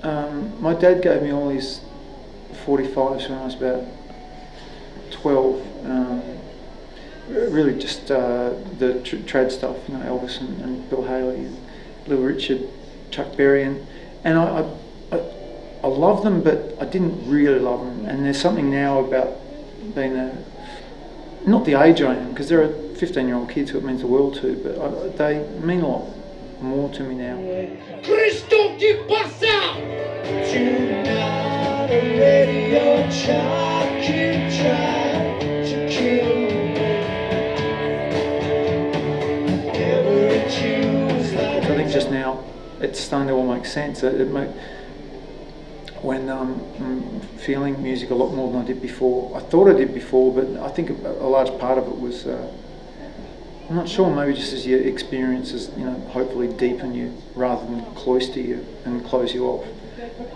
My dad gave me all his 45s when I was about 12. Really just the trad stuff, you know, Elvis and Bill Haley, Little Richard, Chuck Berry, and I love them, but I didn't really love them. And there's something now about being not the age I am, because there are 15-year-old kids who it means the world to, but they mean a lot more to me now. Cristo que passa! Tonight a radio child can try to kill. I think just now it's starting to all make sense. When I'm feeling music a lot more than I did before. I thought I did before, but I think a large part of it was, I'm not sure, maybe just as your experiences, you know, hopefully deepen you rather than cloister you and close you off.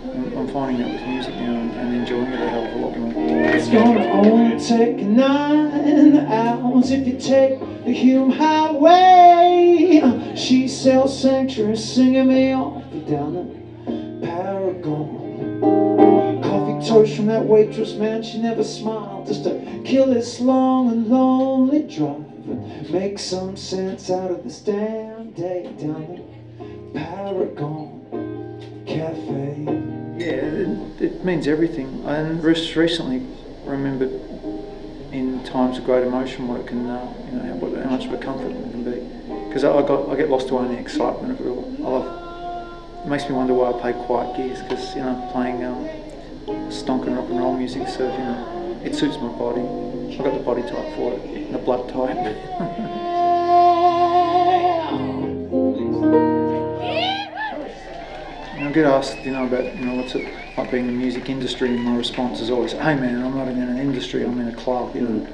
I'm finding that with music now and enjoying it a hell of a lot more. It's gonna only take 9 hours if you take the Hume Highway. She sells sanctuary, singing me off down the Paragon. Coffee toast from that waitress, man, she never smiled, just to kill this long and lonely drive and make some sense out of this damn day down the Paragon Cafe. Yeah, it means everything. And recently remembered in times of great emotion what it can, you know, how much of a comfort it can be. Because I get lost away in the excitement of it all. It makes me wonder why I play quiet gears, because, you know, playing stonking rock and roll music, so, you know, it suits my body. I've got the body type for it, and the blood type. I get asked, you know, about, you know, what's it like being in the music industry, and my response is always, hey man, I'm not in an industry, I'm in a club, you know.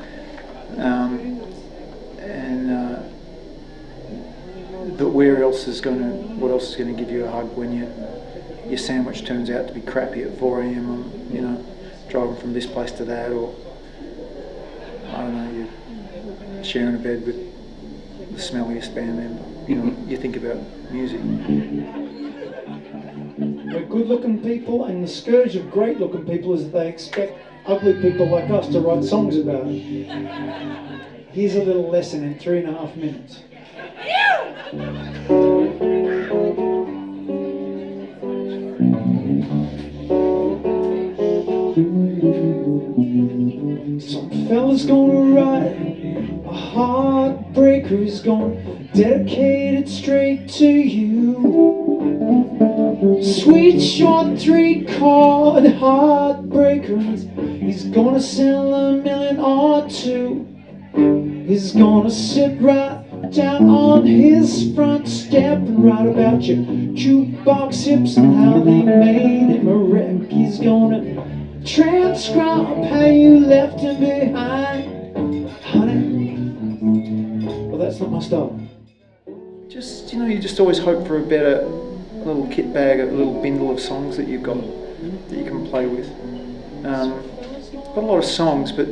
But what else is going to give you a hug when your sandwich turns out to be crappy at 4 a.m, you know, driving from this place to that, or, I don't know, you're sharing a bed with the smelliest band member, you know, you think about music. We're good-looking people, and the scourge of great-looking people is that they expect ugly people like us to write songs about it. Here's a little lesson in 3.5 minutes. Some fella's gonna write a heartbreaker, he's gonna dedicate it straight to you. Sweet short 3-chord heartbreakers, he's gonna sell 1 million or 2. He's gonna sit right down on his front step and write about your jukebox hips and how they made him a wreck. He's gonna transcribe how you left him behind, honey. Well, that's not my style. Just, you know, you just always hope for a better little kit bag, a little bindle of songs that you've got that you can play with. Got a lot of songs, but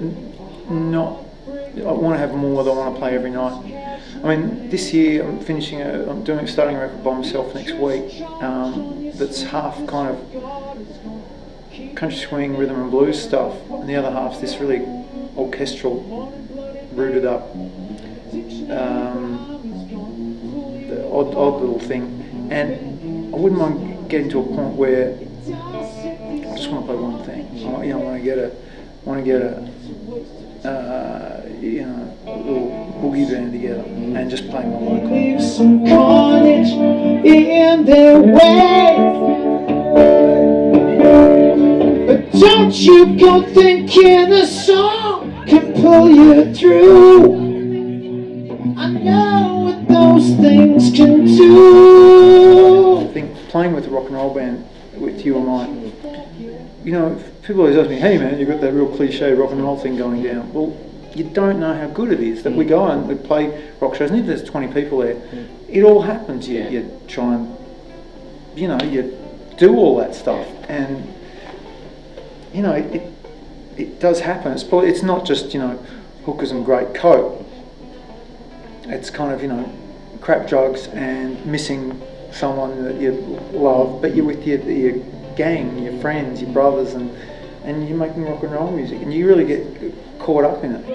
not. I want to have more that I want to play every night. I mean, this year I'm starting a record by myself next week. That's half kind of country swing, rhythm and blues stuff, and the other half's this really orchestral, rooted up, the odd little thing. And I wouldn't mind getting to a point where I just want to play one thing. You know, I want to get a you know, a little boogie band together and just play my local. Leave some carnage in their way, but don't you go thinking a song can pull you through. I know what those things can do. I think playing with a rock and roll band with you and I, you know, people always ask me, hey man, you've got that real cliche rock and roll thing going down. Well, you don't know how good it is that we go and we play rock shows, and if there's 20 people there, it all happens. You try and, you know, you do all that stuff, and you know, it does happen. It's not just, you know, hookers and great coat. It's kind of, you know, crap drugs and missing someone that you love, but you're with your gang, your friends, your brothers, and you're making rock and roll music, and you really get caught up in it.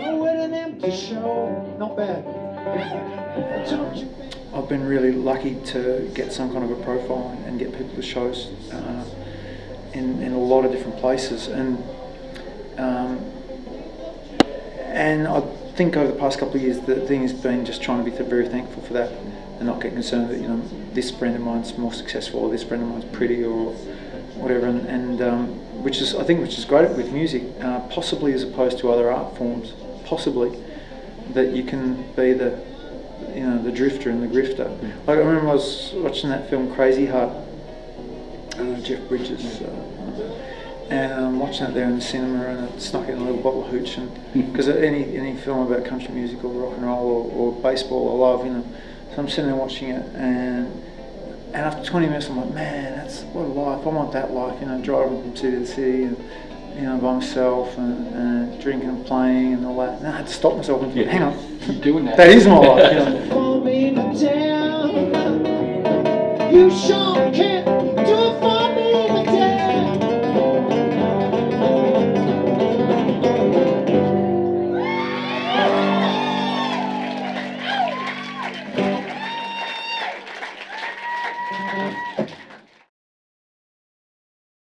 Not bad. I've been really lucky to get some kind of a profile and get people to shows in a lot of different places, and I think over the past couple of years the thing has been just trying to be very thankful for that, and not get concerned that this friend of mine's more successful or this friend of mine's pretty or whatever, and which is great with music, possibly as opposed to other art forms, possibly that you can be the drifter and the grifter. Like I remember I was watching that film Crazy Heart, Jeff Bridges, and I'm watching it there in the cinema, and I snuck in a little bottle of hooch, and because any film about country music or rock and roll or baseball I love, so I'm sitting there watching it, and after 20 minutes I'm like, man, that's what a life. I want that life, driving from city to city, and by myself, and drinking and playing and all that. And I had to stop myself and think, hang on, you're doing that. That is my life. You